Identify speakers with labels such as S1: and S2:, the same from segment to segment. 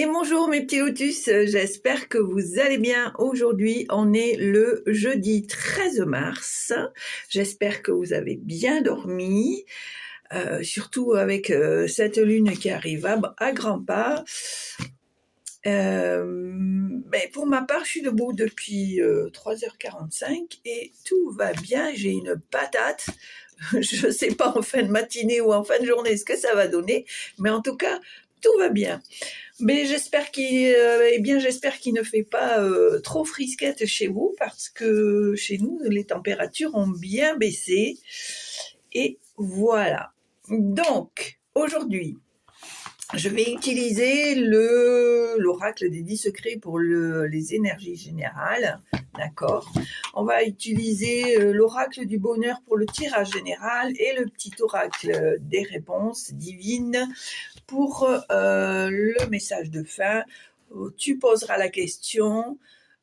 S1: Et bonjour mes petits lotus, j'espère que vous allez bien. Aujourd'hui, on est le jeudi 13 mars. J'espère que vous avez bien dormi, surtout avec cette lune qui arrive à grands pas. Mais pour ma part, je suis debout depuis 3h45 et tout va bien. J'ai une patate. Je ne sais pas en fin de matinée ou en fin de journée ce que ça va donner, mais en tout cas, tout va bien. Mais j'espère qu'il ne fait pas trop frisquette chez vous, parce que chez nous, les températures ont bien baissé. Et voilà. Donc, aujourd'hui, je vais utiliser l'oracle des 10 secrets pour les énergies générales, d'accord. On va utiliser l'oracle du bonheur pour le tirage général et le petit oracle des réponses divines pour le message de fin. Tu poseras la question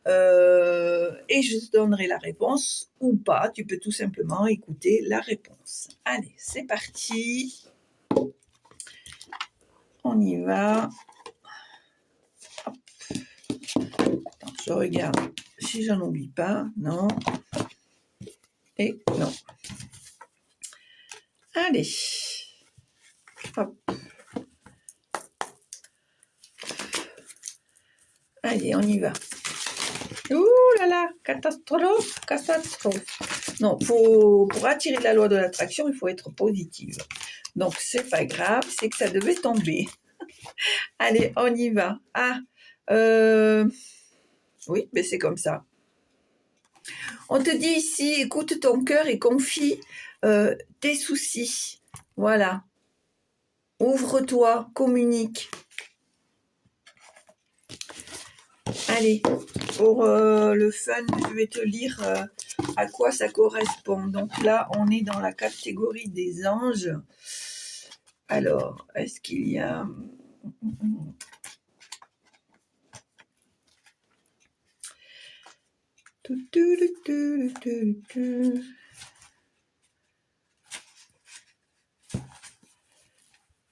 S1: et je te donnerai la réponse ou pas. Tu peux tout simplement écouter la réponse. Allez, c'est parti. On y va. Hop. Attends, je regarde si j'en oublie pas. Non. Et non. Allez. Hop. Allez, on y va. Ouh là là, catastrophe. Non, pour attirer la loi de l'attraction, il faut être positive. Donc, c'est pas grave, c'est que ça devait tomber. Allez, on y va. Oui, mais c'est comme ça. On te dit ici, écoute ton cœur et confie tes soucis. Voilà. Ouvre-toi, communique. Allez, pour le fun, je vais te lire à quoi ça correspond. Donc là, on est dans la catégorie des anges. Alors, est-ce qu'il y a...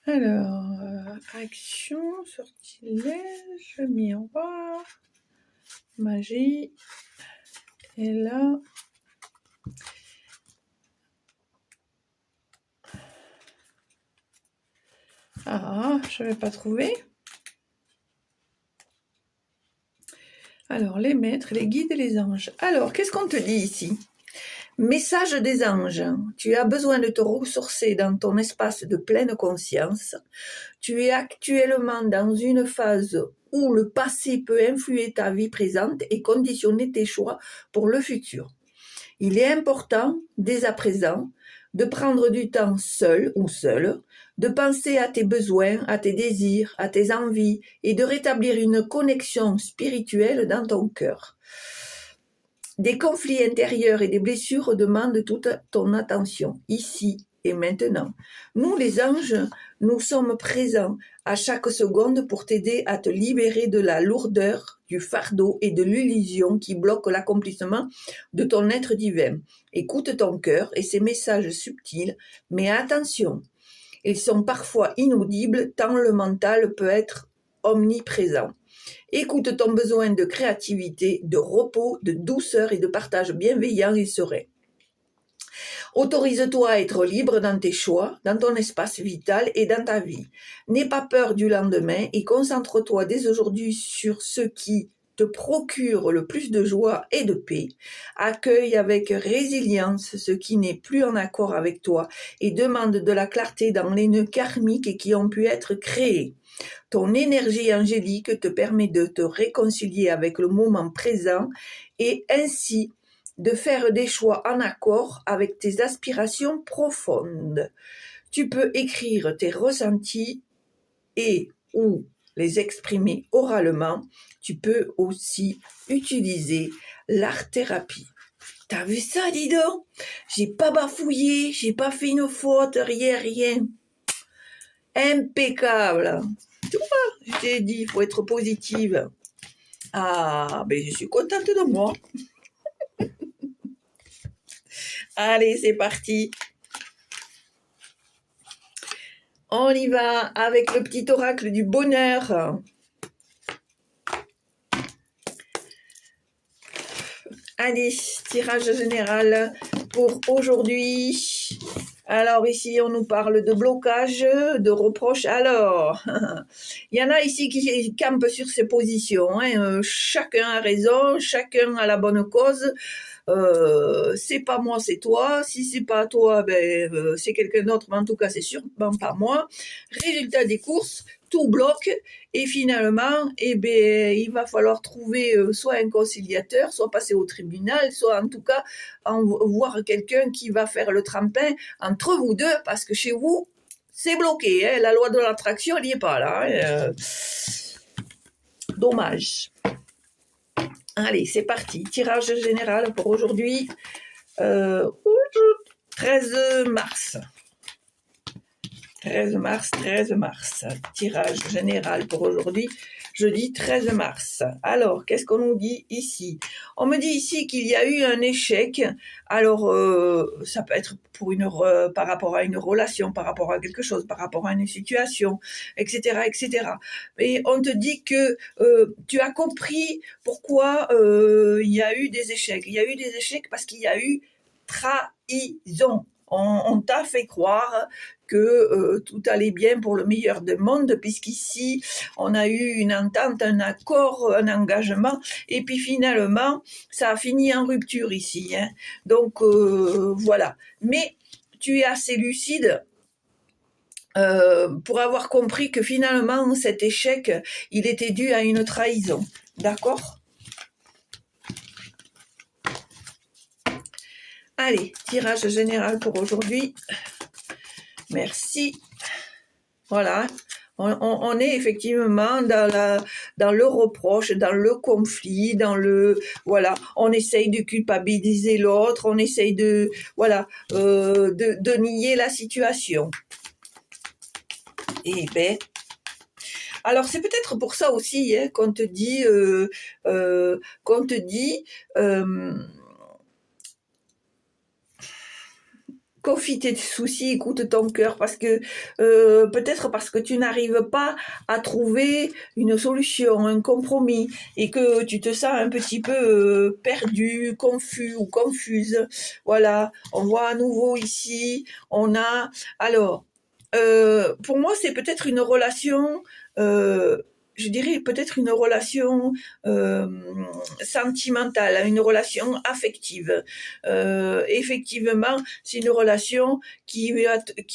S1: Alors, action, sortilège, miroir, magie, et là... Ah, je n'avais pas trouvé. Alors, les maîtres, les guides et les anges. Alors, qu'est-ce qu'on te dit ici ? Message des anges. Tu as besoin de te ressourcer dans ton espace de pleine conscience. Tu es actuellement dans une phase où le passé peut influer ta vie présente et conditionner tes choix pour le futur. Il est important, dès à présent, de prendre du temps seul ou seule, de penser à tes besoins, à tes désirs, à tes envies et de rétablir une connexion spirituelle dans ton cœur. Des conflits intérieurs et des blessures demandent toute ton attention, ici et maintenant. Nous, les anges, nous sommes présents à chaque seconde pour t'aider à te libérer de la lourdeur, du fardeau et de l'illusion qui bloquent l'accomplissement de ton être divin. Écoute ton cœur et ses messages subtils, mais attention, ils sont parfois inaudibles tant le mental peut être omniprésent. Écoute ton besoin de créativité, de repos, de douceur et de partage bienveillant et serein. Autorise-toi à être libre dans tes choix, dans ton espace vital et dans ta vie. N'aie pas peur du lendemain et concentre-toi dès aujourd'hui sur ce qui te procure le plus de joie et de paix. Accueille avec résilience ce qui n'est plus en accord avec toi et demande de la clarté dans les nœuds karmiques qui ont pu être créés. Ton énergie angélique te permet de te réconcilier avec le moment présent et ainsi de faire des choix en accord avec tes aspirations profondes. Tu peux écrire tes ressentis et ou les exprimer oralement. Tu peux aussi utiliser l'art-thérapie. T'as vu ça, dis donc ? J'ai pas bafouillé, j'ai pas fait une faute, rien. Impeccable. Tu vois, je t'ai dit, il faut être positive. Ah, ben je suis contente de moi. Allez, c'est parti. On y va avec le petit oracle du bonheur. Allez, tirage général pour aujourd'hui. Alors ici, on nous parle de blocage, de reproches. Alors, il y en a ici qui campent sur ces positions. Hein. Chacun a raison, chacun a la bonne cause. C'est pas moi, c'est toi. Si c'est pas toi, c'est quelqu'un d'autre, mais en tout cas, c'est sûrement pas moi. Résultat des courses, tout bloque et finalement, il va falloir trouver soit un conciliateur, soit passer au tribunal, soit en tout cas voir quelqu'un qui va faire le tremplin entre vous deux, parce que chez vous, c'est bloqué. Hein. La loi de l'attraction, elle n'y est pas là. Hein. Dommage. Allez, c'est parti. Tirage général pour aujourd'hui. 13 mars. 13 mars. Tirage général pour aujourd'hui. Jeudi 13 mars. Alors, qu'est-ce qu'on nous dit ici? On me dit ici qu'il y a eu un échec. Alors, ça peut être par rapport à une relation, par rapport à quelque chose, par rapport à une situation, etc., etc. Et on te dit que tu as compris pourquoi il y a eu des échecs. Il y a eu des échecs parce qu'il y a eu trahison. On t'a fait croire que tout allait bien pour le meilleur du monde, puisqu'ici, on a eu une entente, un accord, un engagement, et puis finalement, ça a fini en rupture ici. Hein. Donc, voilà. Mais tu es assez lucide pour avoir compris que finalement, cet échec, il était dû à une trahison. D'accord ? Allez, tirage général pour aujourd'hui. Merci. Voilà. On est effectivement dans le reproche, dans le conflit, voilà. On essaye de culpabiliser l'autre, on essaye de nier la situation. Et alors c'est peut-être pour ça aussi hein, qu'on te dit confie tes soucis, écoute ton cœur, parce que peut-être parce que tu n'arrives pas à trouver une solution, un compromis, et que tu te sens un petit peu perdu, confus ou confuse. Voilà, on voit à nouveau ici, alors, pour moi, c'est peut-être une relation... je dirais peut-être une relation sentimentale, une relation affective. Effectivement, c'est une relation qui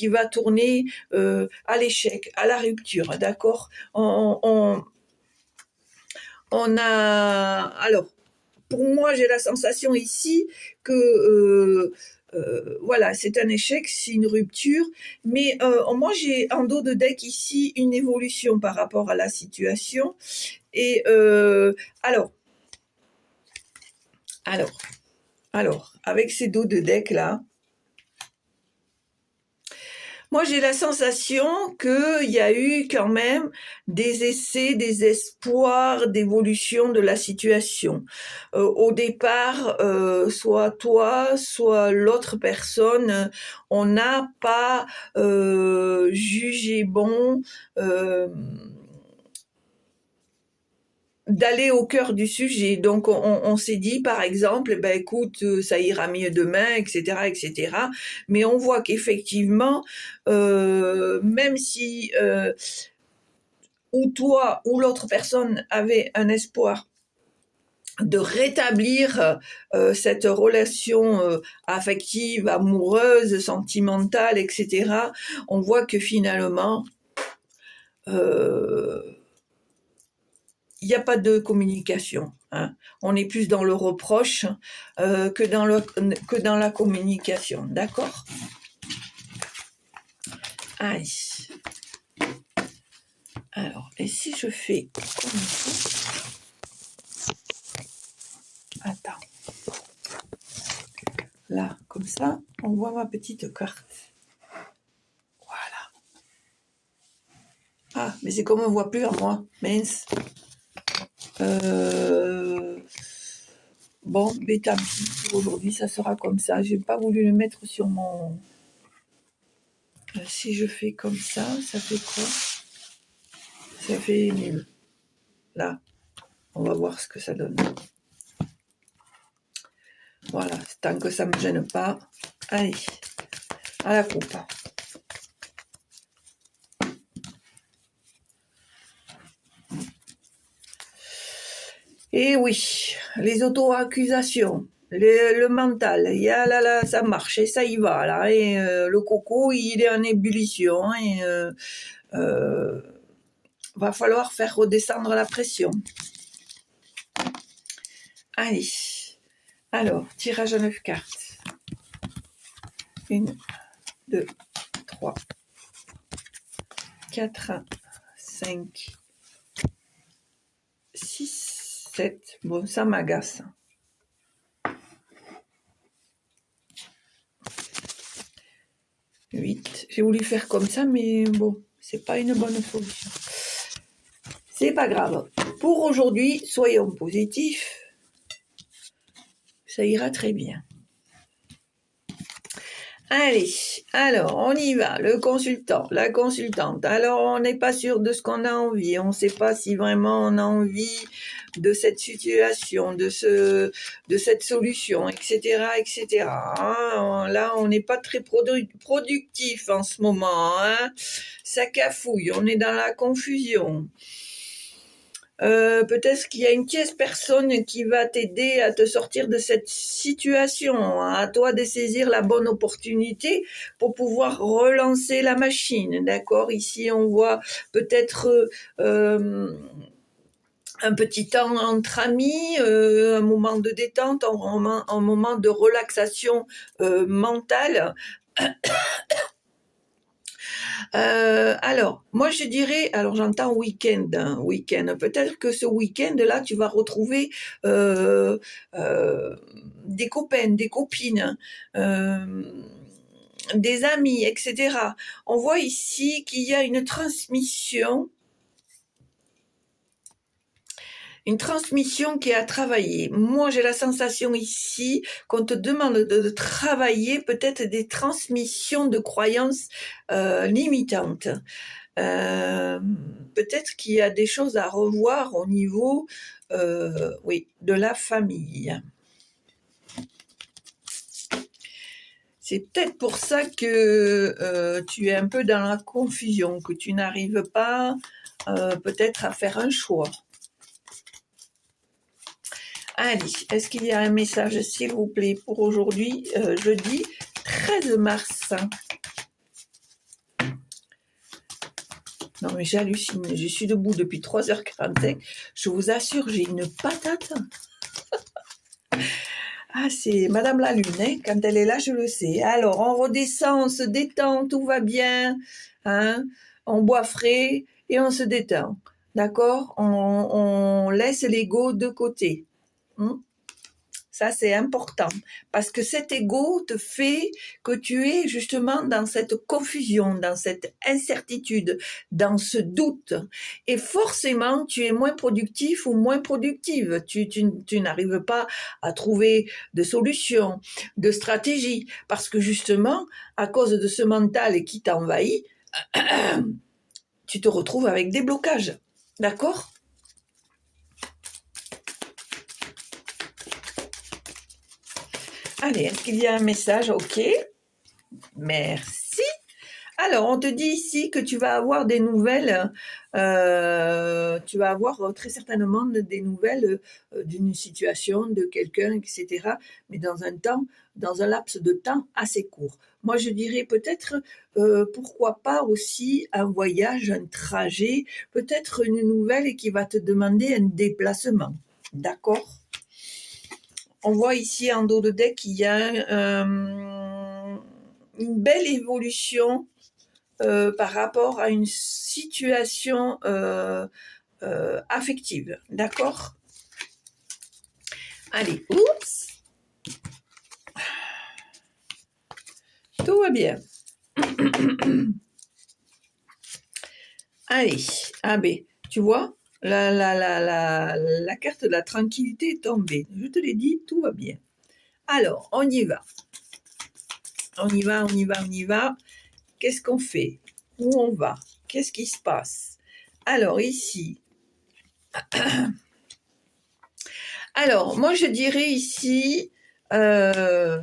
S1: va tourner à l'échec, à la rupture, d'accord ? On a... Alors, pour moi, j'ai la sensation ici que... voilà, c'est un échec, c'est une rupture, mais moi j'ai en dos de deck ici une évolution par rapport à la situation. Et alors, avec ces dos de deck là, moi j'ai la sensation qu'il y a eu quand même des essais, des espoirs d'évolution de la situation. Au départ, soit toi, soit l'autre personne, on n'a pas jugé bon d'aller au cœur du sujet. Donc, on s'est dit, par exemple, écoute, ça ira mieux demain, etc., etc. Mais on voit qu'effectivement, même si ou toi ou l'autre personne avait un espoir de rétablir cette relation affective, amoureuse, sentimentale, etc., on voit que finalement, il n'y a pas de communication. Hein. On est plus dans le reproche que dans la communication. D'accord ? Allez. Alors, et si je fais comme ça ? Attends. Là, comme ça, on voit ma petite carte. Voilà. Ah, mais c'est comme on ne voit plus à moi. Mince. Bon, tant pis, pour aujourd'hui, ça sera comme ça. Je n'ai pas voulu le mettre sur mon... si je fais comme ça fait quoi? Ça fait nul. Là, on va voir ce que ça donne. Voilà, tant que ça ne me gêne pas. Allez, à la coupe. Et oui, les auto-accusations, le mental, il y a là, ça marche et ça y va là. Et le coco, il est en ébullition et va falloir faire redescendre la pression. Allez, alors, tirage à 9 cartes. 1, 2, 3, 4, 5, 6, 7. Bon, ça m'agace. 8. J'ai voulu faire comme ça, mais bon, c'est pas une bonne solution. C'est pas grave. Pour aujourd'hui, soyons positifs. Ça ira très bien. Allez, alors on y va. Le consultant, la consultante. Alors on n'est pas sûr de ce qu'on a envie. On ne sait pas si vraiment on a envie de cette situation, de cette solution, etc., etc. Hein, là, on n'est pas très productif en ce moment. Hein. Ça cafouille. On est dans la confusion. Peut-être qu'il y a une tierce personne qui va t'aider à te sortir de cette situation. À toi de saisir la bonne opportunité pour pouvoir relancer la machine. D'accord ? Ici, on voit peut-être un petit temps entre amis, un moment de détente, un moment de relaxation mentale. Alors, moi je dirais, alors j'entends week-end, hein, week-end. Peut-être que ce week-end-là, tu vas retrouver des copains, des copines, des amis, etc. On voit ici qu'il y a une transmission qui est à travailler. Moi, j'ai la sensation ici qu'on te demande de travailler peut-être des transmissions de croyances limitantes. Peut-être qu'il y a des choses à revoir au niveau de la famille. C'est peut-être pour ça que tu es un peu dans la confusion, que tu n'arrives pas peut-être à faire un choix. Allez, est-ce qu'il y a un message, s'il vous plaît, pour aujourd'hui, jeudi 13 mars? Non, mais j'hallucine. Je suis debout depuis 3h45. Je vous assure, j'ai une patate. Ah, c'est Madame la Lune, hein. Quand elle est là, je le sais. Alors, on redescend, on se détend, tout va bien. Hein, on boit frais et on se détend. D'accord ? On laisse l'ego de côté. Ça, c'est important parce que cet ego te fait que tu es justement dans cette confusion, dans cette incertitude, dans ce doute. Et forcément, tu es moins productif ou moins productive. Tu n'arrives pas à trouver de solution, de stratégie parce que justement, à cause de ce mental qui t'envahit, tu te retrouves avec des blocages. D'accord ? Allez, est-ce qu'il y a un message? Ok, merci. Alors, on te dit ici que tu vas avoir des nouvelles, tu vas avoir très certainement des nouvelles d'une situation, de quelqu'un, etc., mais dans un laps de temps assez court. Moi, je dirais peut-être, pourquoi pas aussi un voyage, un trajet, peut-être une nouvelle qui va te demander un déplacement. D'accord ? On voit ici en dos de deck qu'il y a une belle évolution par rapport à une situation affective. D'accord ? Allez, oups. Tout va bien. Allez, AB, tu vois ? La carte de la tranquillité est tombée. Je te l'ai dit, tout va bien. Alors, on y va. On y va. Qu'est-ce qu'on fait? Où on va? Qu'est-ce qui se passe? Alors, ici. Alors, moi, je dirais ici, Euh,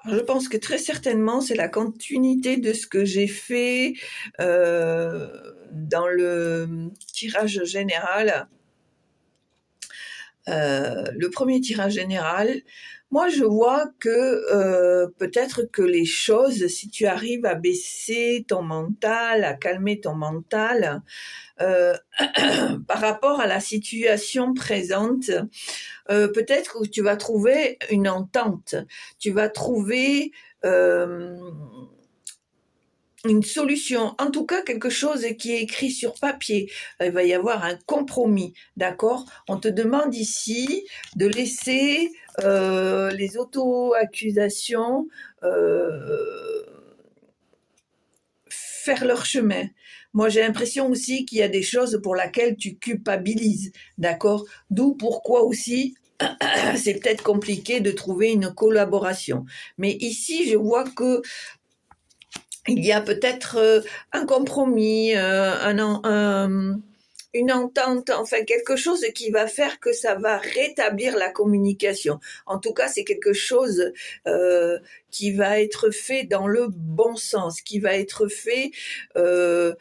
S1: je pense que très certainement, c'est la continuité de ce que j'ai fait dans le tirage général. Le premier tirage général, moi je vois que peut-être que les choses, si tu arrives à baisser ton mental, à calmer ton mental, euh, par rapport à la situation présente, peut-être que tu vas trouver une entente, tu vas trouver une solution, en tout cas quelque chose qui est écrit sur papier. Il va y avoir un compromis, d'accord? On te demande ici de laisser les auto-accusations faire leur chemin. Moi, j'ai l'impression aussi qu'il y a des choses pour lesquelles tu culpabilises, d'accord? D'où pourquoi aussi c'est peut-être compliqué de trouver une collaboration. Mais ici, je vois que il y a peut-être un compromis, une entente, enfin quelque chose qui va faire que ça va rétablir la communication. En tout cas, c'est quelque chose euh, qui va être fait dans le bon sens, qui va être fait dans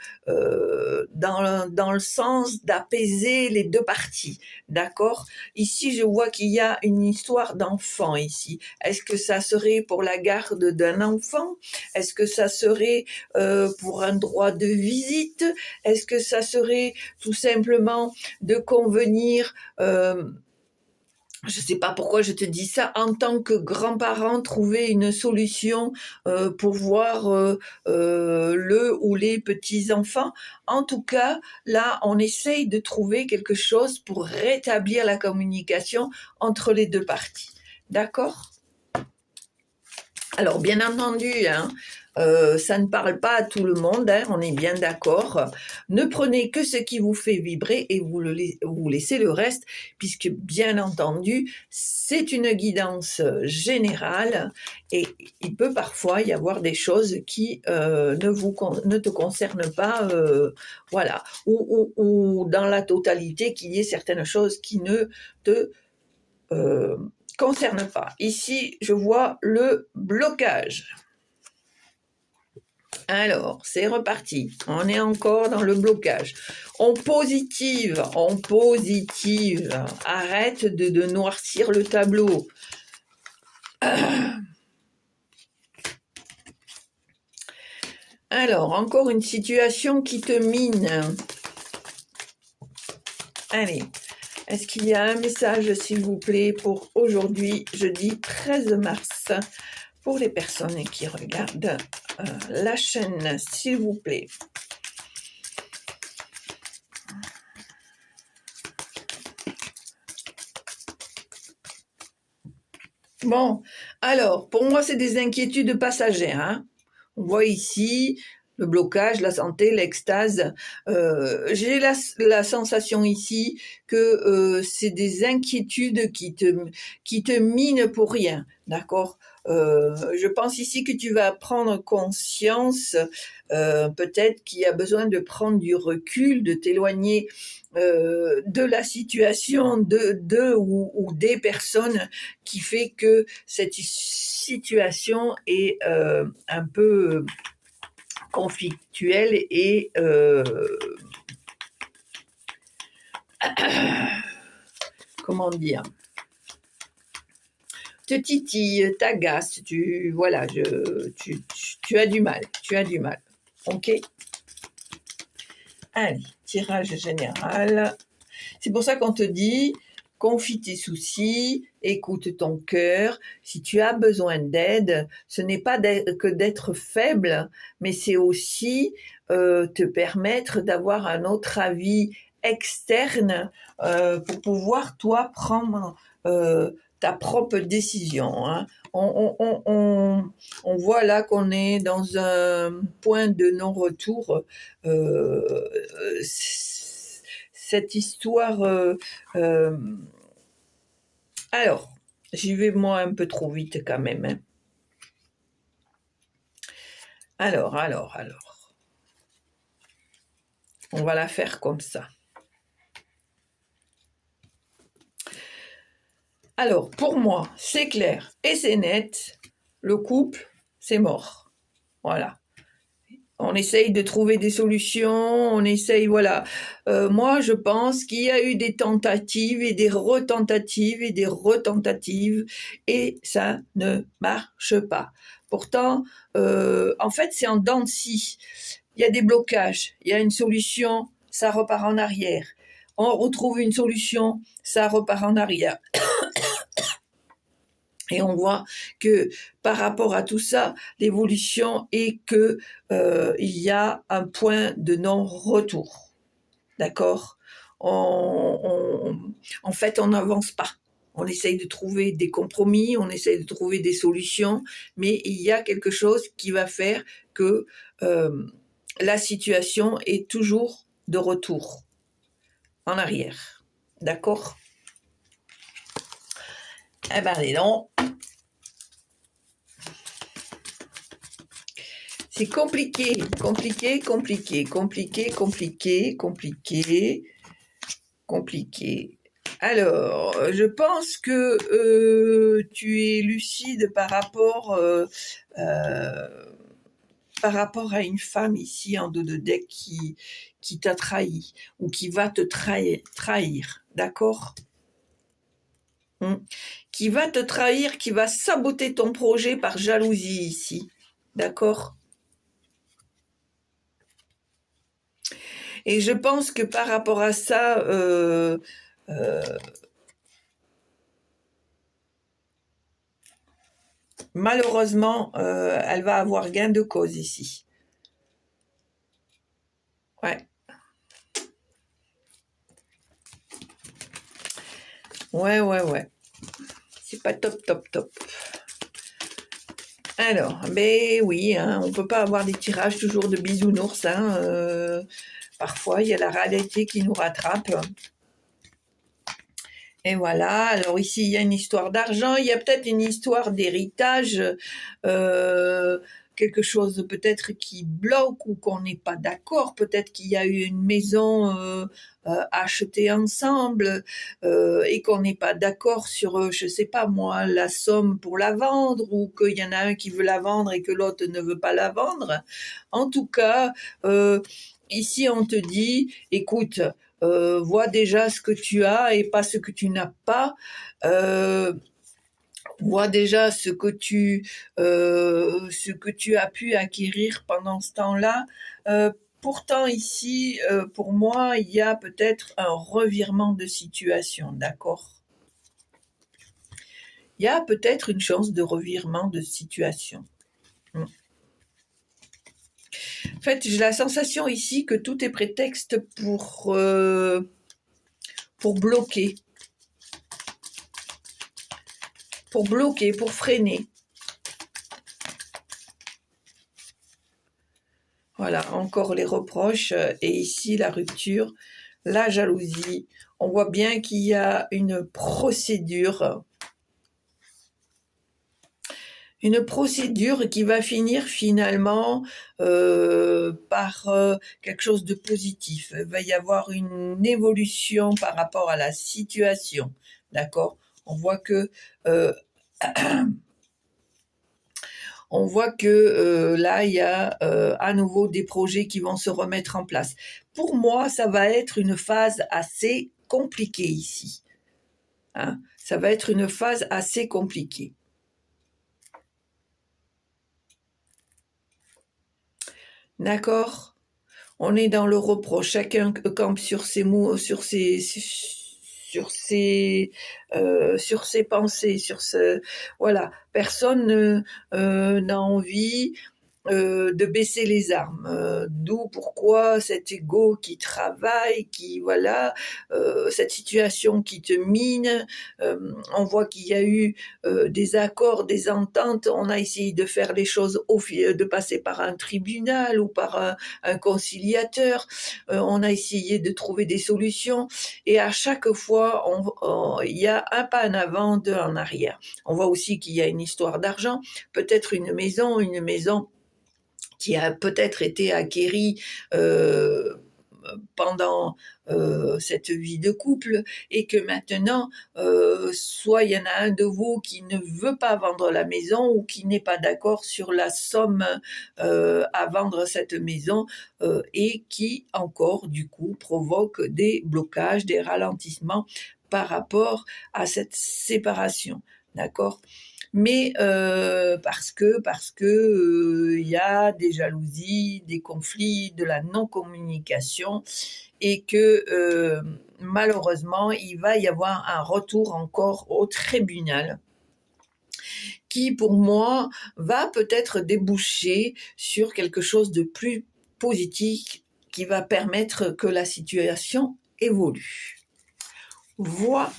S1: le sens d'apaiser les deux parties. D'accord? Ici, je vois qu'il y a une histoire d'enfant ici. Est-ce que ça serait pour la garde d'un enfant? Est-ce que ça serait pour un droit de visite? Est-ce que ça serait tout simplement de convenir je ne sais pas pourquoi je te dis ça, en tant que grand-parent, trouver une solution pour voir le ou les petits-enfants. En tout cas, là, on essaye de trouver quelque chose pour rétablir la communication entre les deux parties. D'accord? Alors, bien entendu, ça ne parle pas à tout le monde, on est bien d'accord. Ne prenez que ce qui vous fait vibrer et vous laissez le reste, puisque bien entendu, c'est une guidance générale et il peut parfois y avoir des choses qui ne te concernent pas, voilà, ou dans la totalité, qu'il y ait certaines choses qui ne te concerne pas. Ici, je vois le blocage. Alors, c'est reparti. On est encore dans le blocage. On positive. Arrête de noircir le tableau. Alors, encore une situation qui te mine. Allez, est-ce qu'il y a un message, s'il vous plaît, pour aujourd'hui, jeudi 13 mars, pour les personnes qui regardent la chaîne, s'il vous plaît. Bon, alors, pour moi, c'est des inquiétudes passagères. Hein. On voit ici le blocage, la santé, l'extase. J'ai la sensation ici que c'est des inquiétudes qui te minent pour rien, d'accord? Je pense ici que tu vas prendre conscience, peut-être qu'il y a besoin de prendre du recul, de t'éloigner de la situation ou des personnes qui fait que cette situation est un peu conflictuelle et comment dire, te titille, t'agace, tu as du mal, ok. Allez, tirage général. C'est pour ça qu'on te dit, confie tes soucis, écoute ton cœur. Si tu as besoin d'aide, ce n'est pas que d'être faible, mais c'est aussi te permettre d'avoir un autre avis externe pour pouvoir, toi, prendre ta propre décision. Hein. On voit là qu'on est dans un point de non-retour. Cette histoire... alors, j'y vais moi un peu trop vite quand même. Hein. Alors. On va la faire comme ça. Alors, pour moi, c'est clair et c'est net. Le couple, c'est mort. Voilà. On essaye de trouver des solutions, on essaye, voilà. Moi, je pense qu'il y a eu des tentatives et des retentatives et des retentatives et ça ne marche pas. Pourtant, en fait, c'est en dents de scie. Il y a des blocages, il y a une solution, ça repart en arrière. On retrouve une solution, ça repart en arrière. Et on voit que par rapport à tout ça, l'évolution est que il y a un point de non-retour. D'accord. En fait, on n'avance pas. On essaye de trouver des compromis, on essaye de trouver des solutions, mais il y a quelque chose qui va faire que la situation est toujours de retour en arrière. D'accord. Eh ben, dis donc. C'est compliqué. Alors, je pense que tu es lucide par rapport à une femme ici en dos de deck qui t'a trahi ou qui va te trahir, d'accord? Qui va te trahir, qui va saboter ton projet par jalousie ici, d'accord? Et je pense que par rapport à ça, malheureusement, elle va avoir gain de cause ici. Ouais. Ouais. C'est pas top. Alors, ben oui, hein, on peut pas avoir des tirages toujours de bisounours. Parfois, il y a la réalité qui nous rattrape. Et voilà, alors ici, il y a une histoire d'argent, il y a peut-être une histoire d'héritage, quelque chose peut-être qui bloque ou qu'on n'est pas d'accord, peut-être qu'il y a eu une maison achetée ensemble et qu'on n'est pas d'accord sur, je sais pas moi, la somme pour la vendre ou qu'il y en a un qui veut la vendre et que l'autre ne veut pas la vendre. En tout cas, ici, on te dit, écoute, vois déjà ce que tu as et pas ce que tu n'as pas. Vois déjà ce que tu as pu acquérir pendant ce temps-là. Pourtant ici, pour moi, il y a peut-être un revirement de situation, d'accord? Il y a peut-être une chance de revirement de situation. En fait, j'ai la sensation ici que tout est prétexte pour bloquer. Pour bloquer, pour freiner. Voilà, encore les reproches et ici la rupture, la jalousie. On voit bien qu'il y a une procédure qui va finir finalement par quelque chose de positif. Il va y avoir une évolution par rapport à la situation, d'accord? On voit que là, il y a à nouveau des projets qui vont se remettre en place. Pour moi, ça va être une phase assez compliquée ici. Ça va être une phase assez compliquée. D'accord? On est dans le reproche. Chacun campe sur ses mots, sur ses pensées, voilà. Personne n'a envie de baisser les armes. D'où pourquoi cet ego qui travaille, cette situation qui te mine. On voit qu'il y a eu des accords, des ententes. On a essayé de faire les choses, de passer par un tribunal ou par un conciliateur. On a essayé de trouver des solutions et à chaque fois, il y a un pas en avant, deux en arrière. On voit aussi qu'il y a une histoire d'argent, peut-être une maison qui a peut-être été acquérie pendant cette vie de couple et que maintenant, soit il y en a un de vous qui ne veut pas vendre la maison ou qui n'est pas d'accord sur la somme à vendre cette maison et qui encore du coup provoque des blocages, des ralentissements par rapport à cette séparation, d'accord ? Mais parce que y a des jalousies, des conflits, de la non-communication et que malheureusement, il va y avoir un retour encore au tribunal qui, pour moi, va peut-être déboucher sur quelque chose de plus positif qui va permettre que la situation évolue. Voilà.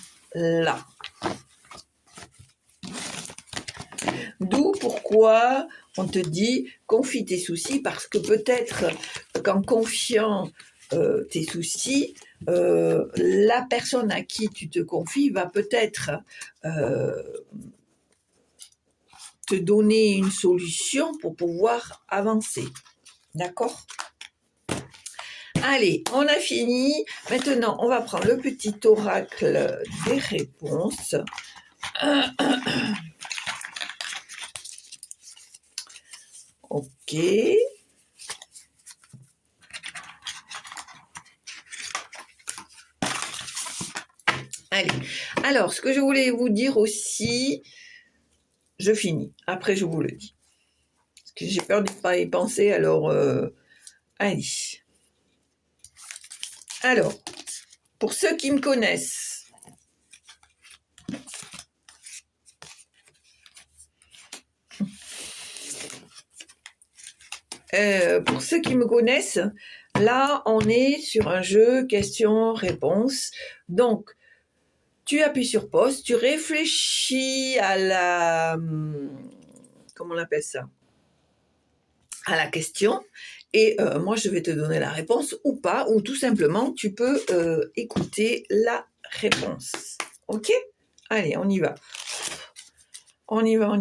S1: D'où pourquoi on te dit confie tes soucis, parce que peut-être qu'en confiant tes soucis, la personne à qui tu te confies va peut-être te donner une solution pour pouvoir avancer. D'accord ? Allez, on a fini. Maintenant, on va prendre le petit oracle des réponses. Ok. Allez. Alors, ce que je voulais vous dire aussi, je finis. Après, je vous le dis. Parce que j'ai peur de ne pas y penser, alors allez. Alors, pour ceux qui me connaissent, là, on est sur un jeu questions-réponses. Donc, tu appuies sur pause, tu réfléchis à la... Comment on appelle ça ? À la question. Et moi, je vais te donner la réponse ou pas, ou tout simplement, tu peux écouter la réponse. Ok ? Allez, on y va. On y va.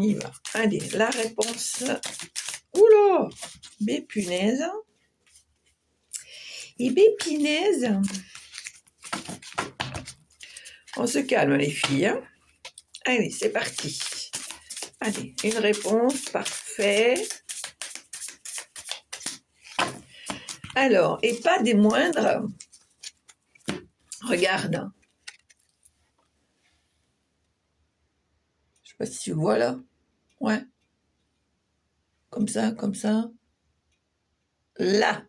S1: Allez, la réponse... Oula, bépunaise. Et bépunaise. On se calme les filles. Hein. Allez, c'est parti. Allez, une réponse, parfait. Alors, et pas des moindres. Regarde. Je sais pas si tu vois là. Ouais. Comme ça. Là.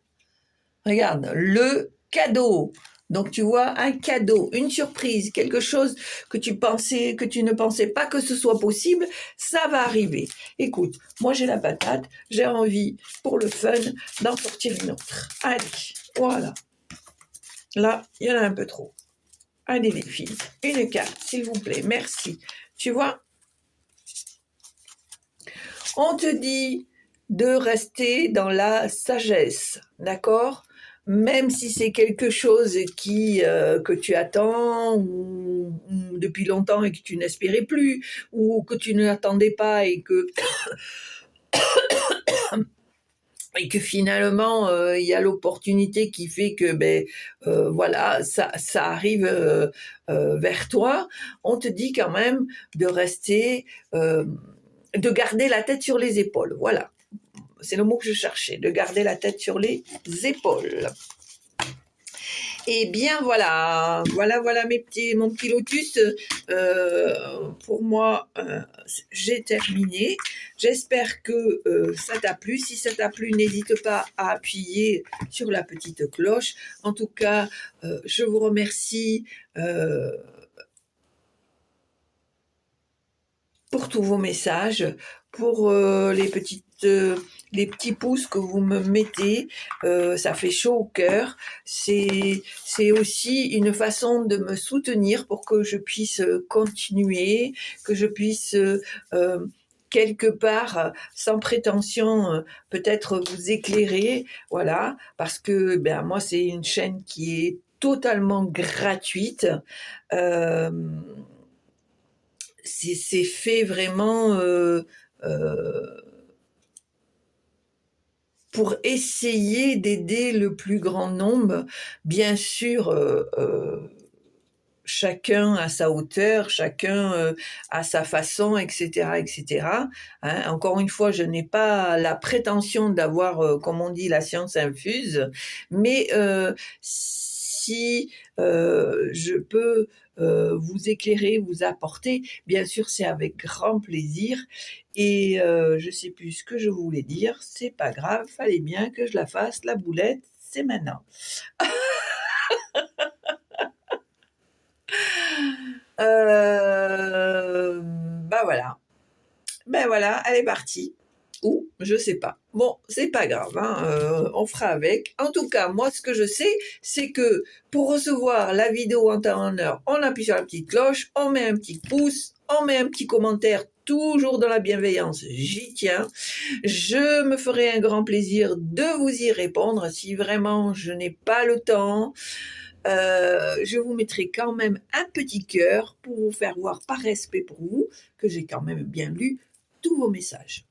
S1: Regarde, le cadeau. Donc tu vois, un cadeau, une surprise, quelque chose que tu ne pensais pas que ce soit possible, ça va arriver. Écoute, moi j'ai la patate, j'ai envie, pour le fun, d'en sortir une autre. Allez, voilà. Là, il y en a un peu trop. Allez les filles, une carte, s'il vous plaît, merci. Tu vois, on te dit de rester dans la sagesse, d'accord ? Même si c'est quelque chose que tu attends ou depuis longtemps et que tu n'espérais plus, ou que tu n'attendais pas et que finalement il y a l'opportunité qui fait que voilà, ça arrive vers toi, on te dit quand même de rester, de garder la tête sur les épaules. Voilà. C'est le mot que je cherchais, de garder la tête sur les épaules. Eh bien voilà mon petit lotus. Pour moi, j'ai terminé. J'espère que ça t'a plu. Si ça t'a plu, n'hésite pas à appuyer sur la petite cloche. En tout cas, je vous remercie pour tous vos messages, pour les petits pouces que vous me mettez, ça fait chaud au cœur. C'est aussi une façon de me soutenir pour que je puisse continuer, que je puisse quelque part, sans prétention, peut-être vous éclairer, voilà, parce que moi c'est une chaîne qui est totalement gratuite. C'est fait vraiment pour essayer d'aider le plus grand nombre. Bien sûr, chacun à sa hauteur, chacun à sa façon, etc., etc. Hein, encore une fois, je n'ai pas la prétention d'avoir, comme on dit, la science infuse, mais si je peux vous éclairer, vous apporter, bien sûr, c'est avec grand plaisir. Et je sais plus ce que je voulais dire, c'est pas grave, fallait bien que je la fasse, la boulette, c'est maintenant. Bah voilà. Ben voilà, elle est partie. Ou, je sais pas. Bon, c'est pas grave, hein, on fera avec. En tout cas, moi, ce que je sais, c'est que pour recevoir la vidéo en temps et en heure, on appuie sur la petite cloche, on met un petit pouce, on met un petit commentaire, toujours dans la bienveillance, j'y tiens. Je me ferai un grand plaisir de vous y répondre si vraiment je n'ai pas le temps. Je vous mettrai quand même un petit cœur pour vous faire voir, par respect pour vous, que j'ai quand même bien lu tous vos messages.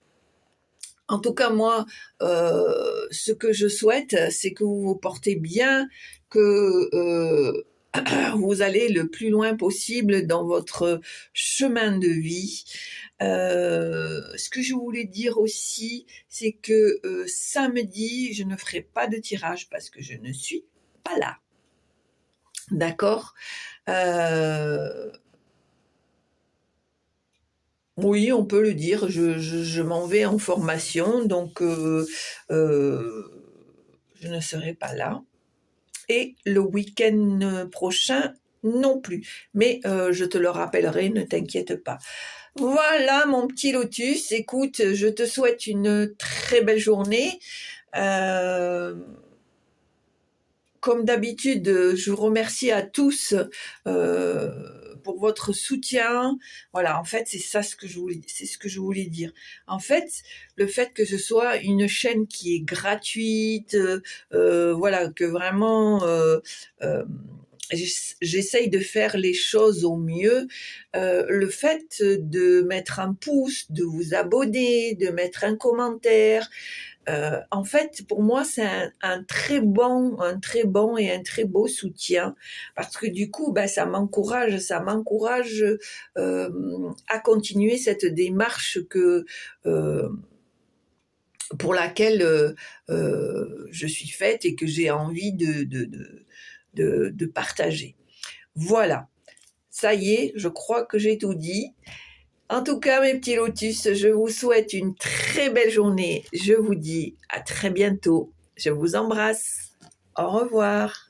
S1: En tout cas, moi, ce que je souhaite, c'est que vous vous portez bien, que vous allez le plus loin possible dans votre chemin de vie. Ce que je voulais dire aussi, c'est que samedi, je ne ferai pas de tirage parce que je ne suis pas là. D'accord. Oui, on peut le dire, je m'en vais en formation, donc je ne serai pas là. Et le week-end prochain non plus. Mais je te le rappellerai, ne t'inquiète pas. Voilà mon petit lotus, écoute, je te souhaite une très belle journée. Comme d'habitude, je vous remercie à tous pour votre soutien. Voilà, en fait, c'est ce que je voulais dire. En fait, le fait que ce soit une chaîne qui est gratuite, voilà, que vraiment j'essaye de faire les choses au mieux. Le fait de mettre un pouce, de vous abonner, de mettre un commentaire, en fait, pour moi, c'est un très bon et un très beau soutien parce que du coup, ça m'encourage à continuer cette démarche pour laquelle je suis faite et que j'ai envie de partager. Voilà, ça y est, je crois que j'ai tout dit. En tout cas, mes petits lotus, je vous souhaite une très belle journée. Je vous dis à très bientôt. Je vous embrasse. Au revoir.